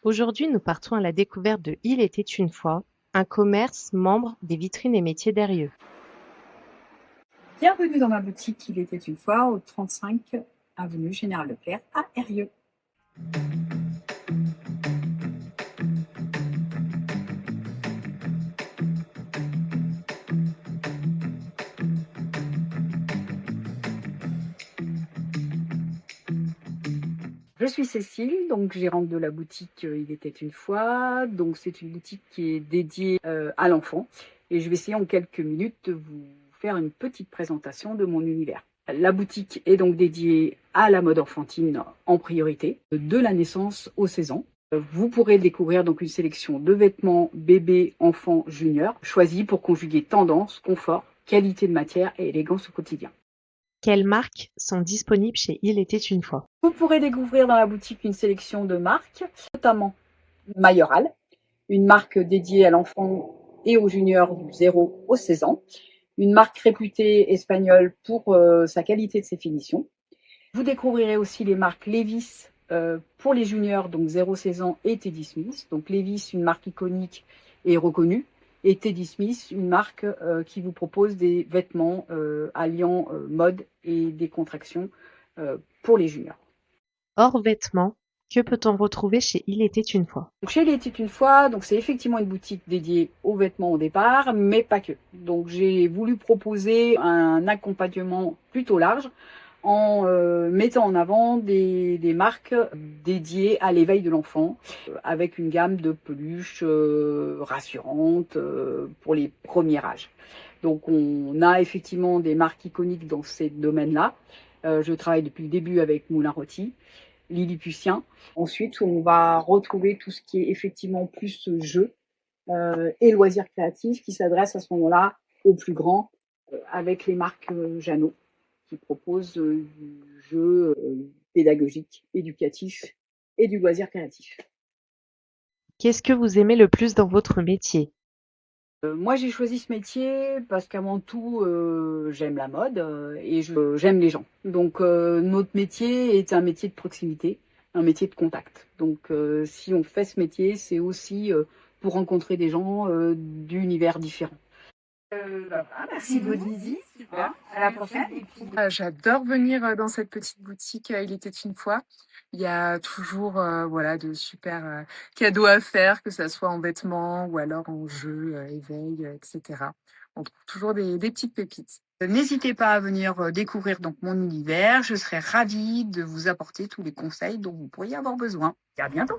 Aujourd'hui, nous partons à la découverte de Il était une fois, un commerce membre des vitrines et métiers d'Eyrieux. Bienvenue dans ma boutique Il était une fois au 35 avenue Général Leclerc à Eyrieux. Je suis Cécile, donc gérante de la boutique Il était une fois. Donc c'est une boutique qui est dédiée à l'enfant et je vais essayer en quelques minutes de vous faire une petite présentation de mon univers. La boutique est donc dédiée à la mode enfantine en priorité, de la naissance aux 16 ans. Vous pourrez découvrir donc une sélection de vêtements bébés, enfants, juniors, choisis pour conjuguer tendance, confort, qualité de matière et élégance au quotidien. Quelles marques sont disponibles chez Il était une fois? Vous pourrez découvrir dans la boutique une sélection de marques, notamment Mayoral, une marque dédiée à l'enfant et aux juniors du 0 au 16 ans, une marque réputée espagnole pour sa qualité de ses finitions. Vous découvrirez aussi les marques Levi's pour les juniors, donc 0-16 ans, et Teddy Smith. Donc Levi's, une marque iconique et reconnue, et Teddy Smith, une marque qui vous propose des vêtements alliant mode et décontraction pour les juniors. Hors vêtements, que peut-on retrouver chez Il était une fois? Donc chez Il était une fois, donc c'est effectivement une boutique dédiée aux vêtements au départ, mais pas que. Donc j'ai voulu proposer un accompagnement plutôt large en mettant en avant des marques dédiées à l'éveil de l'enfant, avec une gamme de peluches rassurantes pour les premiers âges. Donc on a effectivement des marques iconiques dans ces domaines-là. Je travaille depuis le début avec Moulin Rôti, Lilliputien. Ensuite, on va retrouver tout ce qui est effectivement plus jeu et loisirs créatifs qui s'adressent à ce moment-là aux plus grands avec les marques Jeannot qui proposent du jeu pédagogique, éducatif et du loisir créatif. Qu'est-ce que vous aimez le plus dans votre métier? Moi, j'ai choisi ce métier parce qu'avant tout, j'aime la mode et j'aime les gens. Donc, notre métier est un métier de proximité, un métier de contact. Donc, si on fait ce métier, c'est aussi pour rencontrer des gens d'univers différents. Merci de votre visite. Super. À la prochaine. J'adore venir dans cette petite boutique. Il était une fois. Il y a toujours voilà de super cadeaux à faire, que ça soit en vêtements ou alors en jeux, éveil, etc. On trouve toujours des petites pépites. N'hésitez pas à venir découvrir donc mon univers. Je serai ravie de vous apporter tous les conseils dont vous pourriez avoir besoin. Et à bientôt.